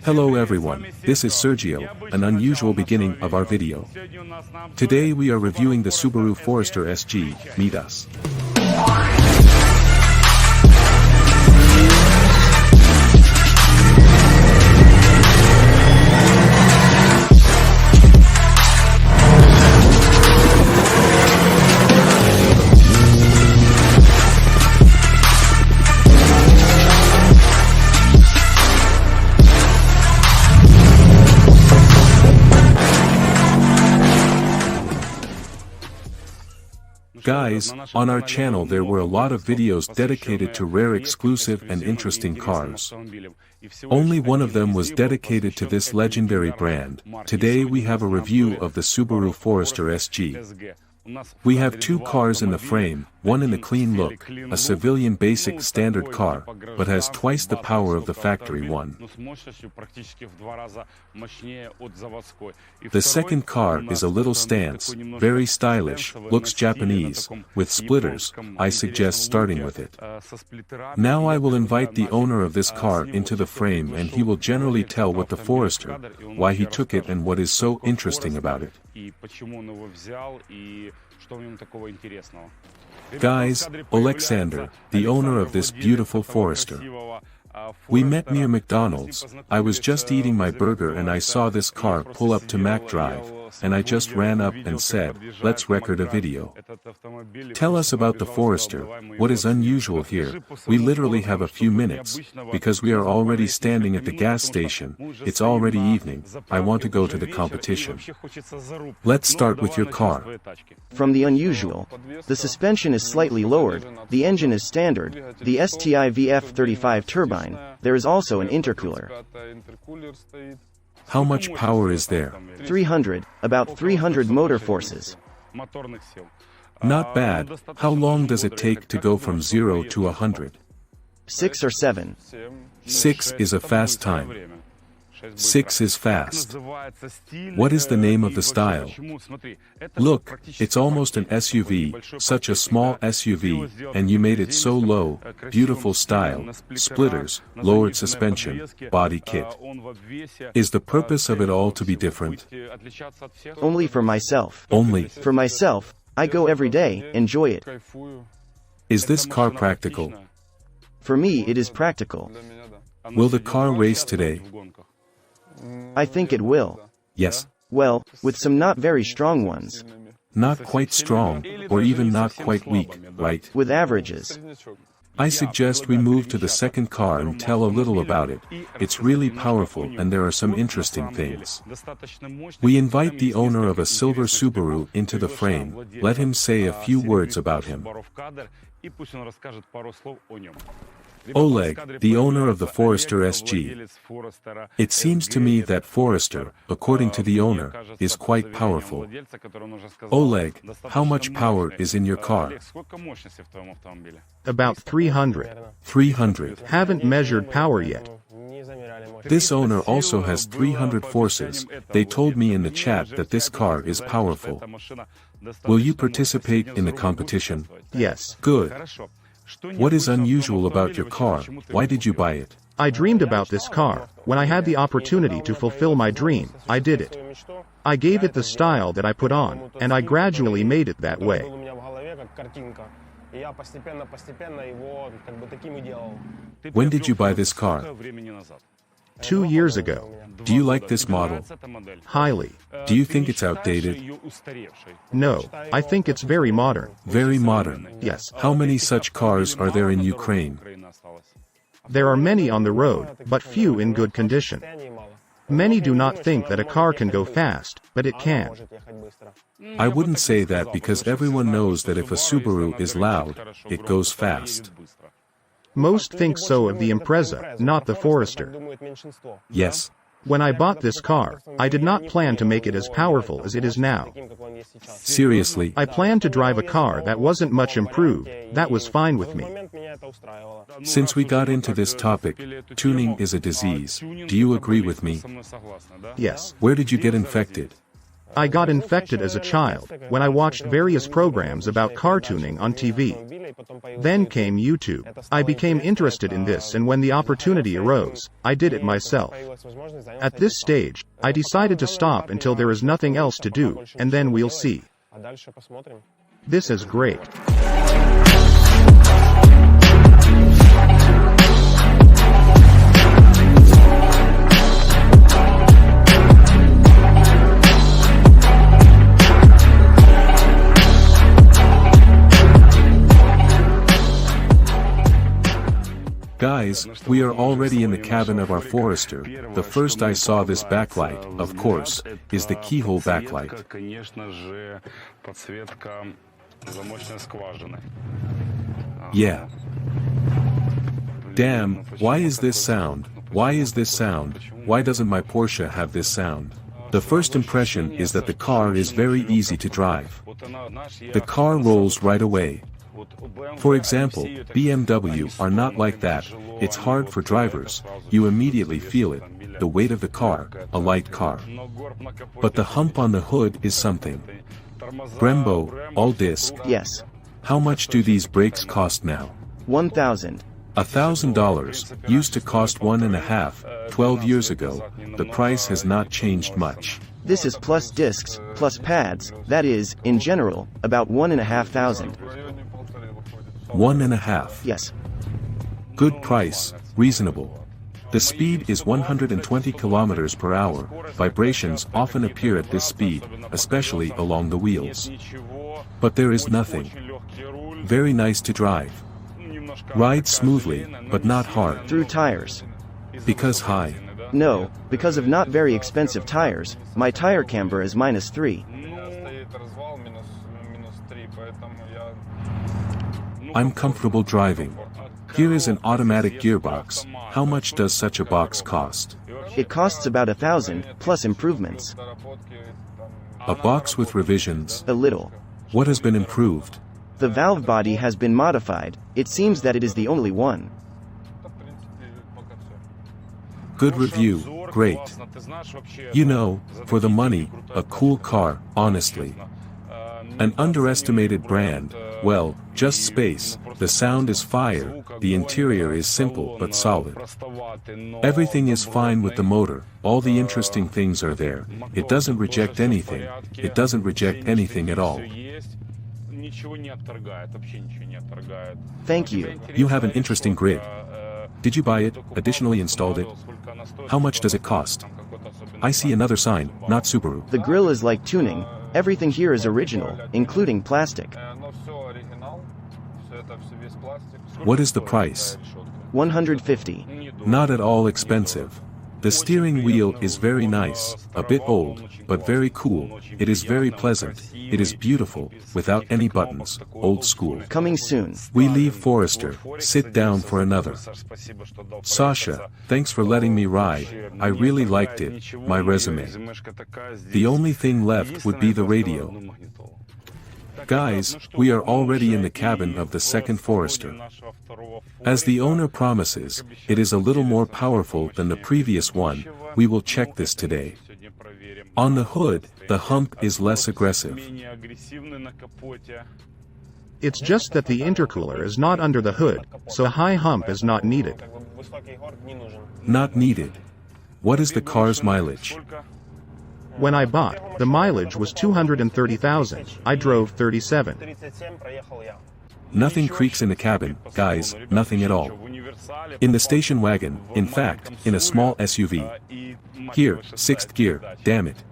Hello everyone, this is Sergio, an unusual beginning of our video. Today we are reviewing the Subaru Forester SG, meet us. Guys, on our channel there were a lot of videos dedicated to rare exclusive and interesting cars. Only one of them was dedicated to this legendary brand. Today we have a review of the Subaru Forester SG. We have two cars in the frame, one in a clean look, a civilian basic standard car, but has twice the power of the factory one. The second car is a little stance, very stylish, looks Japanese, with splitters. I suggest starting with it. Now I will invite the owner of this car into the frame and he will generally tell what the Forester, why he took it and what is so interesting about it. Guys, Alexander, the owner of this beautiful Forester. We met near McDonald's. I was just eating my burger and I saw this car pull up to Mac Drive, and I just ran up and said, let's record a video. Tell us about the Forester, what is unusual here. We literally have a few minutes, because we are already standing at the gas station, it's already evening, I want to go to the competition. Let's start with your car. From the unusual, the suspension is slightly lowered, the engine is standard, the STI VF35 turbine, there is also an intercooler. How much power is there? 300, about 300 motor forces. Not bad. How long does it take to go from 0 to 100? 6 or 7. 6 is a fast time. 6 is fast. What is the name of the style? Look, it's almost an SUV, such a small SUV, and you made it so low, beautiful style, splitters, lowered suspension, body kit. Is the purpose of it all to be different? Only for myself. Only. For myself, I go every day, enjoy it. Is this car practical? For me it is practical. Will the car race today? I think it will. Yes. Well, with some not very strong ones. Not quite strong, or even not quite weak, right? With averages. I suggest we move to the second car and tell a little about it. It's really powerful and there are some interesting things. We invite the owner of a silver Subaru into the frame, let him say a few words about him. Oleg, the owner of the Forester SG. It seems to me that Forester, according to the owner, is quite powerful. Oleg, how much power is in your car? About 300. 300. Haven't measured power yet. This owner also has 300 forces. They told me in the chat that this car is powerful. Will you participate in the competition? Yes. Good. What is unusual about your car? Why did you buy it? I dreamed about this car. When I had the opportunity to fulfill my dream, I did it. I gave it the style that I put on, and I gradually made it that way. When did you buy this car? 2 years ago. Do you like this model? Highly. Do you think it's outdated? No, I think it's very modern. Very modern. Yes. How many such cars are there in Ukraine? There are many on the road, but few in good condition. Many do not think that a car can go fast, but it can. I wouldn't say that because everyone knows that if a Subaru is loud, it goes fast. Most think so of the Impreza, not the Forester. Yes. When I bought this car, I did not plan to make it as powerful as it is now. Seriously? I planned to drive a car that wasn't much improved, that was fine with me. Since we got into this topic, tuning is a disease. Do you agree with me? Yes. Where did you get infected? I got infected as a child, when I watched various programs about car tuning on TV. Then came YouTube. I became interested in this, and when the opportunity arose, I did it myself. At this stage, I decided to stop until there is nothing else to do, and then we'll see. This is great. Guys, we are already in the cabin of our Forester. The first I saw this backlight, of course, is the keyhole backlight. Yeah. Damn, why is this sound? Why is this sound? Why doesn't my Porsche have this sound? The first impression is that the car is very easy to drive. The car rolls right away. For example, BMW are not like that. It's hard for drivers, you immediately feel it, the weight of the car, a light car. But the hump on the hood is something. Brembo, all disc. Yes. How much do these brakes cost now? $1,000. $1,000, used to cost $1.5, 12 years ago, the price has not changed much. This is plus discs, plus pads, that is, in general, about $1,500. $1.5. Yes. Good price, reasonable. The speed is 120 km per hour, vibrations often appear at this speed, especially along the wheels. But there is nothing. Very nice to drive. Rides smoothly, but not hard. Through tires. Because high. No, because of not very expensive tires, my tire camber is -3. I'm comfortable driving. Here is an automatic gearbox. How much does such a box cost? It costs about $1,000, plus improvements. A box with revisions? A little. What has been improved? The valve body has been modified. It seems that it is the only one. Good review, great. You know, for the money, a cool car, honestly. An underestimated brand, well, just space, the sound is fire, the interior is simple but solid. Everything is fine with the motor, all the interesting things are there, it doesn't reject anything, it doesn't reject anything at all. Thank you. You have an interesting grid. Did you buy it, additionally installed it? How much does it cost? I see another sign, not Subaru. The grill is like tuning. Everything here is original, including plastic. What is the price? $150. Not at all expensive. The steering wheel is very nice, a bit old, but very cool, it is very pleasant, it is beautiful, without any buttons, old school. Coming soon. We leave Forester, sit down for another. Sasha, thanks for letting me ride, I really liked it, my resume. The only thing left would be the radio. Guys, we are already in the cabin of the second Forester. As the owner promises, it is a little more powerful than the previous one, we will check this today. On the hood, the hump is less aggressive. It's just that the intercooler is not under the hood, so a high hump is not needed. Not needed. What is the car's mileage? When I bought, the mileage was 230,000, I drove 37. Nothing creaks in the cabin, guys, nothing at all. In the station wagon, in fact, in a small SUV. Here, 6th gear, damn it.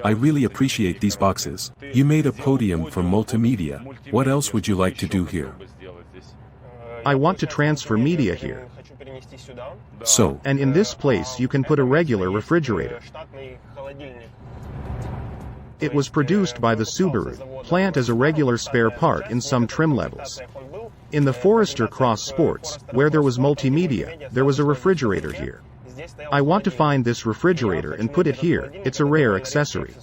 I really appreciate these boxes. You made a podium for multimedia, what else would you like to do here? I want to transfer media here. So, And in this place you can put a regular refrigerator. It was produced by the Subaru plant as a regular spare part in some trim levels. In the Forester Cross Sports, where there was multimedia, there was a refrigerator here. I want to find this refrigerator and put it here, it's a rare accessory.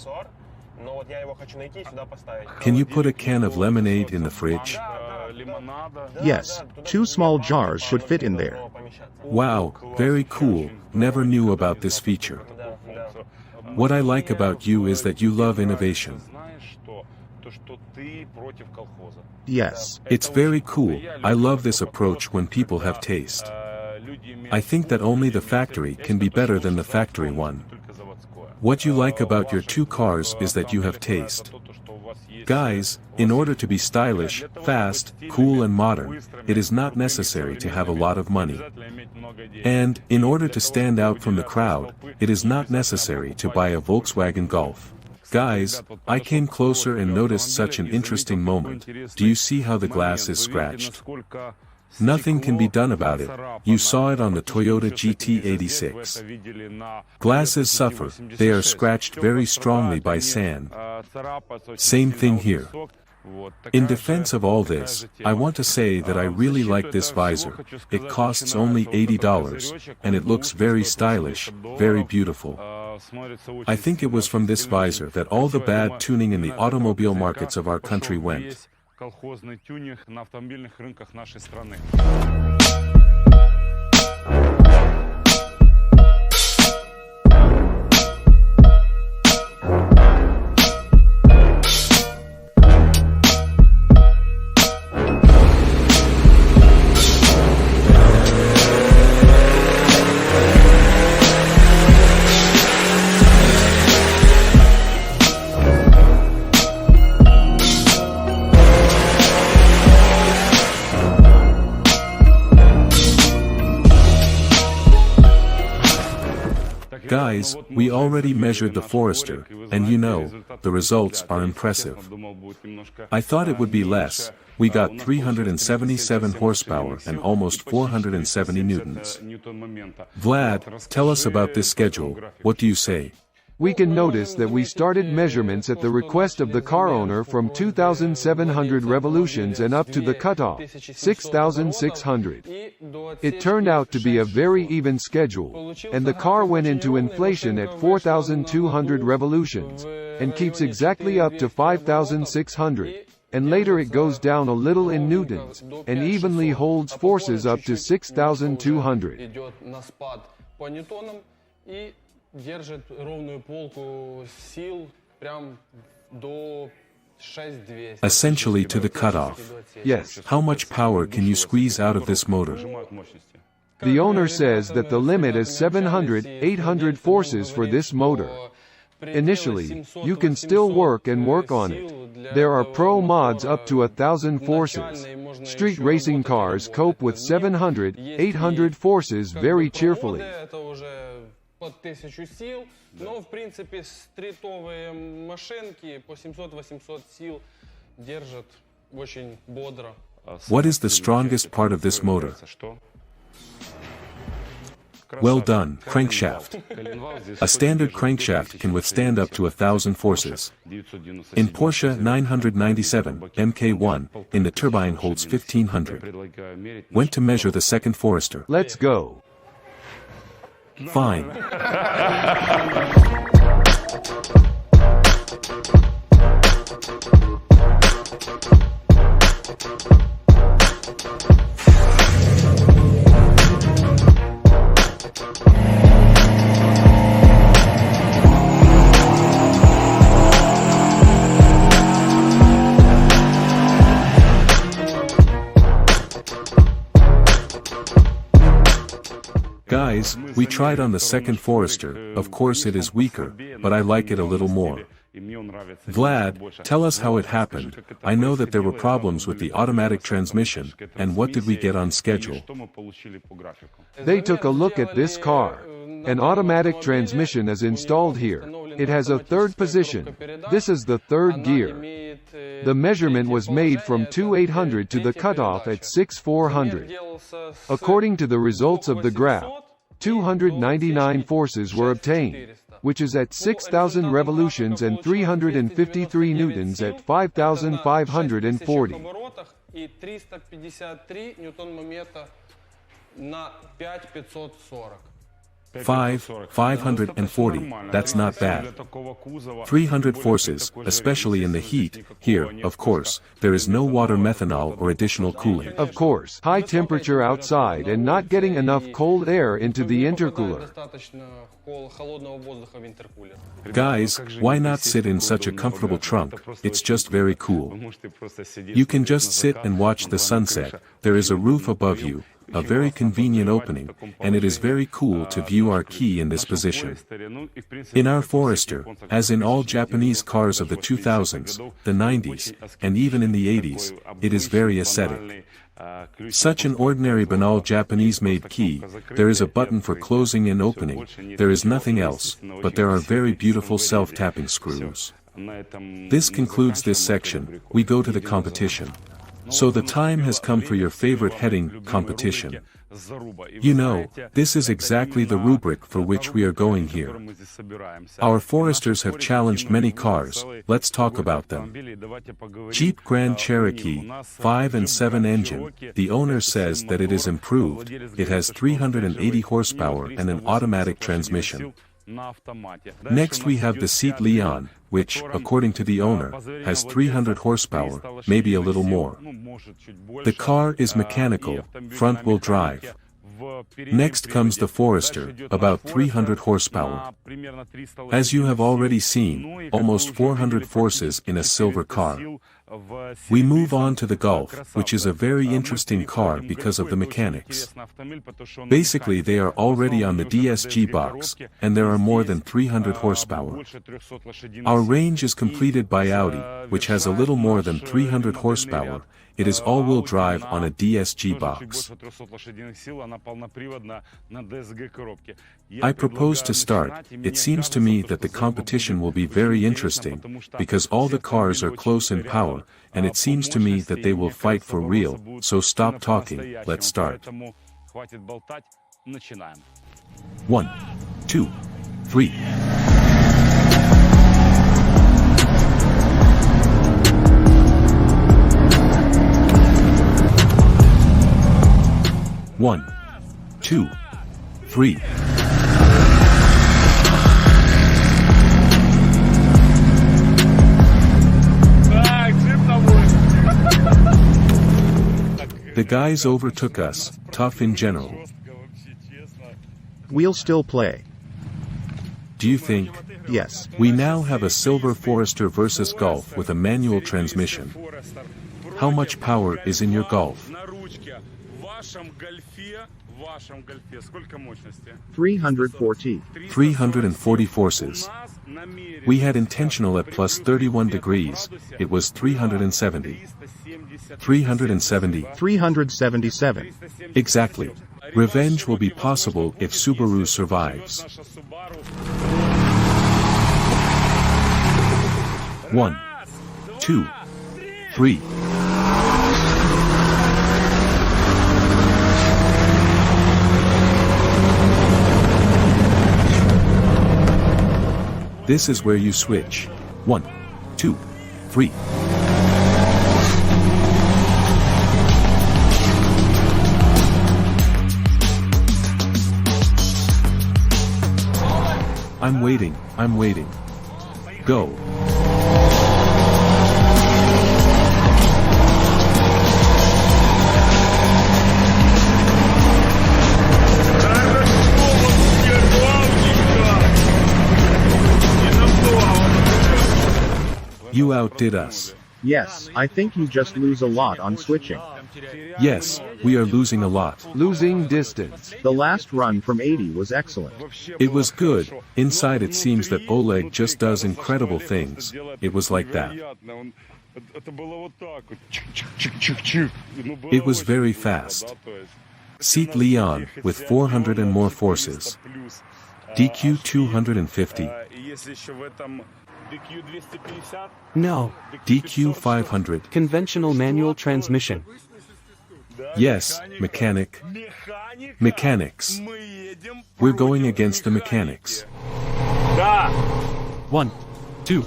Can you put a can of lemonade in the fridge? Yes, 2 small jars should fit in there. Wow, very cool, never knew about this feature. What I like about you is that you love innovation. Yes. It's very cool. I love this approach when people have taste. I think that only the factory can be better than the factory one. What you like about your two cars is that you have taste. Guys, in order to be stylish, fast, cool and modern, it is not necessary to have a lot of money. And, in order to stand out from the crowd, it is not necessary to buy a Volkswagen Golf. Guys, I came closer and noticed such an interesting moment. Do you see how the glass is scratched? Nothing can be done about it. You saw it on the Toyota GT86. Glasses suffer, they are scratched very strongly by sand. Same thing here. In defense of all this, I want to say that I really like this visor. It costs only $80, and it looks very stylish, very beautiful. I think it was from this visor that all the bad tuning in the automobile markets of our country went. Колхозный тюнинг на автомобильных рынках нашей страны. Guys, we already measured the Forester, and you know, the results are impressive. I thought it would be less. We got 377 horsepower and almost 470 newtons. Vlad, tell us about this schedule, what do you say? We can notice that we started measurements at the request of the car owner from 2,700 revolutions and up to the cutoff, 6,600. It turned out to be a very even schedule, and the car went into inflation at 4,200 revolutions, and keeps exactly up to 5,600, and later it goes down a little in newtons, and evenly holds forces up to 6,200. Держит ровную полку сил прям до 6200. Essentially to the cutoff. Yes. How much power can you squeeze out of this motor? The owner says that the limit is 700, 800 forces for this motor. Initially, you can still work on it. There are pro mods up to 1,000 forces. Street racing cars cope with 700, 800 forces very cheerfully. Под 1000 сил, но в принципе стритовые машинки по 700-800 сил держат очень бодро. What is the strongest part of this motor? Well done, crankshaft. A standard crankshaft can withstand up to 1,000 forces. In Porsche 997 Mk1, in the turbine holds 1,500. Went to measure the second Forester. Let's go. Fine. Guys, we tried on the second Forester, of course it is weaker, but I like it a little more. Vlad, tell us how it happened. I know that there were problems with the automatic transmission, and what did we get on schedule? They took a look at this car. An automatic transmission is installed here. It has a third position. This is the third gear. The measurement was made from 2,800 to the cutoff at 6,400. According to the results of the graph, 299 forces were obtained, which is at 6,000 revolutions and 353 newtons at 5,540. И 353 ньютон-момента на 5,540. 540, that's not bad. 300 forces, especially in the heat. Here, of course, there is no water methanol or additional cooling. Of course, high temperature outside and not getting enough cold air into the intercooler. Guys, why not sit in such a comfortable trunk? It's just very cool. You can just sit and watch the sunset. There is a roof above you, a very convenient opening, and it is very cool to view our key in this position. In our Forester, as in all Japanese cars of the 2000s, the 90s, and even in the 80s, it is very aesthetic. Such an ordinary banal Japanese-made key, there is a button for closing and opening, there is nothing else, but there are very beautiful self-tapping screws. This concludes this section, we go to the competition. So the time has come for your favorite heading, competition. You know, this is exactly the rubric for which we are going here. Our Foresters have challenged many cars, let's talk about them. Jeep Grand Cherokee, 5 and 7 engine, the owner says that it is improved, it has 380 horsepower and an automatic transmission. Next we have the Seat Leon, which, according to the owner, has 300 horsepower, maybe a little more. The car is mechanical, front-wheel drive. Next comes the Forester, about 300 horsepower. As you have already seen, almost 400 forces in a silver car. We move on to the Golf, which is a very interesting car because of the mechanics. Basically they are already on the DSG box, and there are more than 300 horsepower. Our range is completed by Audi, which has a little more than 300 horsepower. It is all-wheel drive on a DSG box. I propose to start. It seems to me that the competition will be very interesting, because all the cars are close in power, and it seems to me that they will fight for real, so stop talking, let's start. 1, 2, 3. One, 2, 3. The guys overtook us, tough in general. We'll still play. Do you think? Yes. We now have a silver Forester versus Golf with a manual transmission. How much power is in your Golf? 340. 340 forces. We had intentional at plus 31 degrees, it was 370. 370. 377. Exactly. Revenge will be possible if Subaru survives. 1, 2, 3. This is where you switch. 1, 2, 3. I'm waiting, I'm waiting. Go. You outdid us. Yes, I think you just lose a lot on switching. Yes, we are losing a lot. Losing distance. The last run from 80 was excellent. It was good. Inside it seems that Oleg just does incredible things. It was like that. It was very fast. Seat Leon, with 400 and more forces. DQ 250. No. DQ 500. Conventional manual transmission. Yes, mechanic. Mechanics. We're going against the mechanics. 1, 2,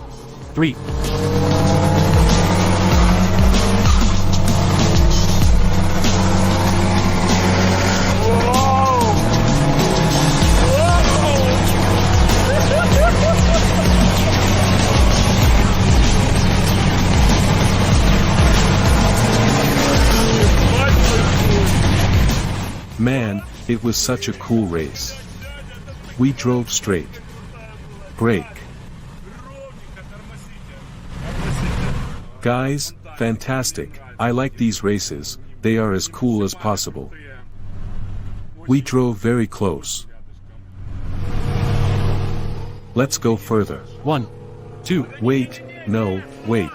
3. It was such a cool race. We drove straight. Brake. Guys, fantastic, I like these races, they are as cool as possible. We drove very close. Let's go further. 1, 2, Wait, no, wait.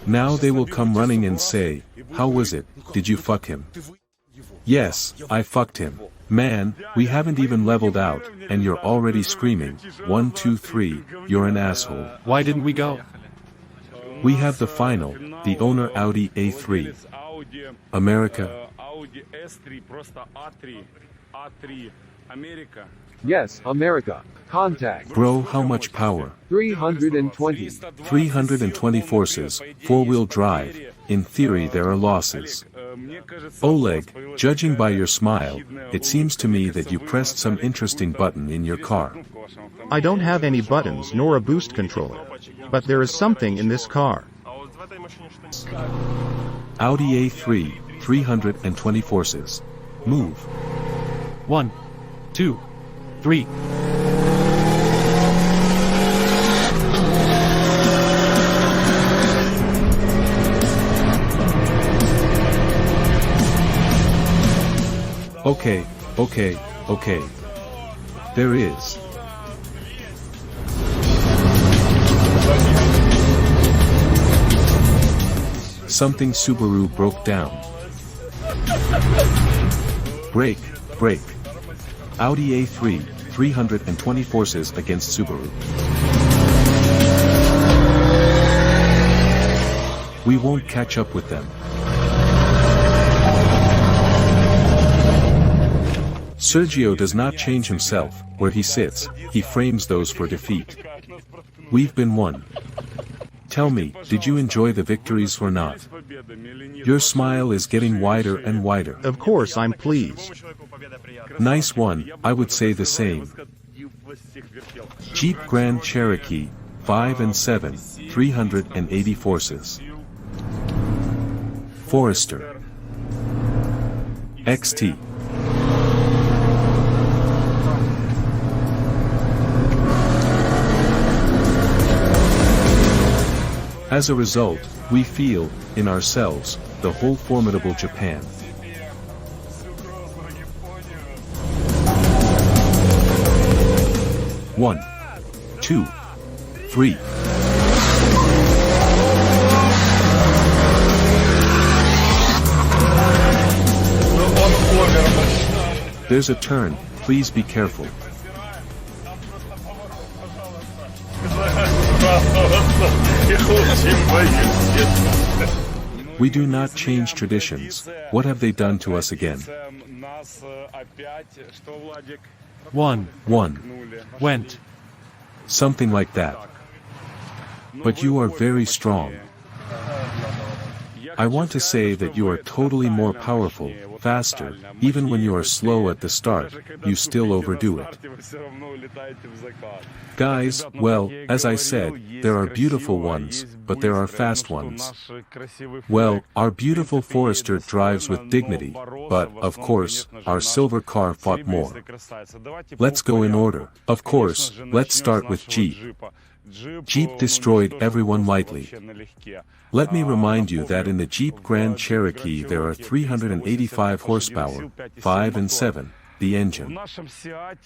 Now they will come running and say, how was it, did you fuck him? Yes, I fucked him. Man, we haven't even leveled out, and you're already screaming, 1, 2, 3, you're an asshole. why didn't we go? We have the final, the owner Audi A3. America. Yes, America. Contact. Bro, how much power? 320. 320 forces, 4-wheel drive, in theory there are losses. Oleg, judging by your smile, it seems to me that you pressed some interesting button in your car. I don't have any buttons nor a boost controller. But there is something in this car. Audi A3, 320 forces. Move. 1, 2, 3. Okay. There is. Something Subaru broke down. Brake. Audi A3, 320 forces against Subaru. We won't catch up with them. Sergio does not change himself, where he sits, he frames those for defeat. We've been won. Tell me, did you enjoy the victories or not? Your smile is getting wider and wider. Of course I'm pleased. Nice one, I would say the same. Jeep Grand Cherokee, 5 and 7, 380 forces. Forester. XT. As a result, we feel, in ourselves, the whole formidable Japan. One, 2, 3. There's a turn, please be careful. We do not change traditions. What have they done to us again? 1, went. Something like that. But you are very strong. I want to say that you are totally more powerful, faster, even when you are slow at the start, you still overdo it. Guys, well, as I said, there are beautiful ones, but there are fast ones. Well, our beautiful Forester drives with dignity, but, of course, our silver car fought more. Let's go in order. Of course, let's start with Jeep. Jeep destroyed everyone lightly. Let me remind you that in the Jeep Grand Cherokee there are 385 horsepower, 5 and 7, the engine.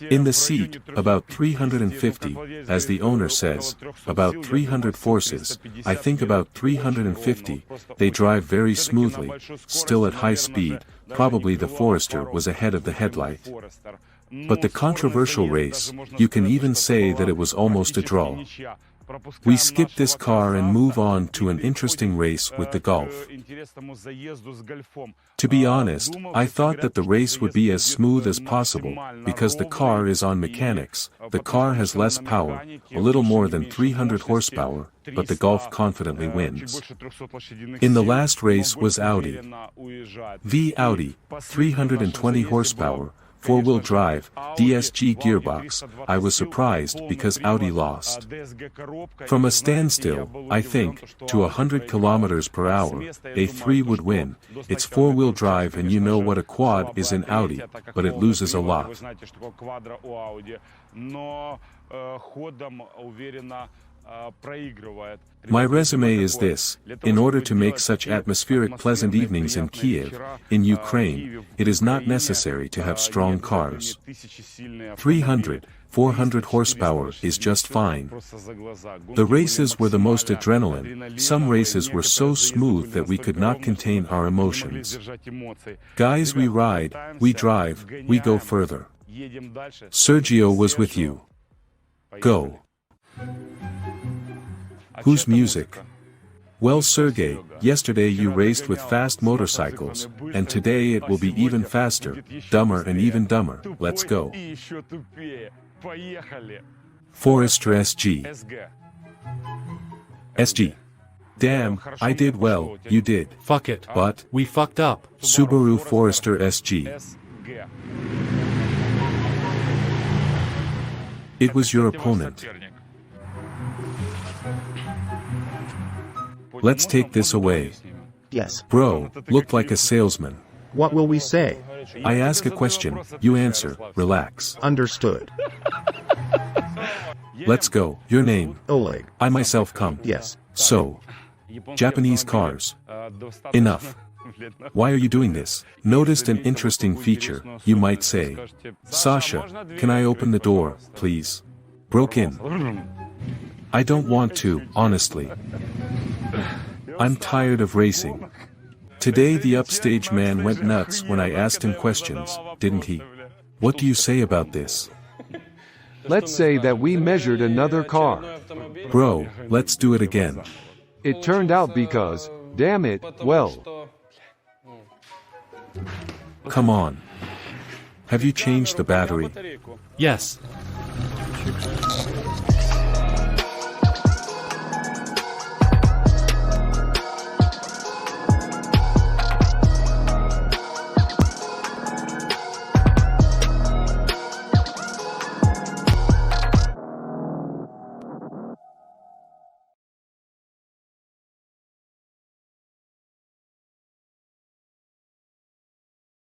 In the Seat, about 350, as the owner says, about 300 forces, I think about 350, they drive very smoothly, still at high speed, probably the Forester was ahead of the headlight. But the controversial race, you can even say that it was almost a draw. We skip this car and move on to an interesting race with the Golf. To be honest, I thought that the race would be as smooth as possible, because the car is on mechanics, the car has less power, a little more than 300 horsepower, but the Golf confidently wins. In the last race was Audi. V Audi, 320 horsepower, 4-wheel drive, DSG gearbox. I was surprised because Audi lost. From a standstill, I think, to 100 kilometers per hour, A3 would win. It's 4-wheel drive and you know what a quad is in Audi, but it loses a lot. My resume is this: in order to make such atmospheric pleasant evenings in Kiev, in Ukraine, it is not necessary to have strong cars. 300, 400 horsepower is just fine. The races were the most adrenaline. Some races were so smooth that we could not contain our emotions. Guys, we ride, we drive, we go further. Sergio was with you. Go. Whose music? Well, Sergey, yesterday you raced with fast motorcycles, and today it will be even faster, dumber and even dumber. Let's go. Forester SG. SG. Damn, I did well, you did. Fuck it. But, We fucked up. Subaru Forester SG. It was your opponent. Let's take this away. Yes. Bro, looked like a salesman. What will we say? I ask a question, you answer, relax. Understood. Let's go. Your name? Oleg. I myself come. Yes. So. Japanese cars. Enough. Why are you doing this? Noticed an interesting feature, you might say. Sasha, can I open the door, please? Broke in. I don't want to, honestly. I'm tired of racing. Today the upstage man went nuts when I asked him questions, didn't he? What do you say about this? Let's say that we measured another car. Bro, let's do it again. It turned out because, damn it, well. Come on. Have you changed the battery? Yes.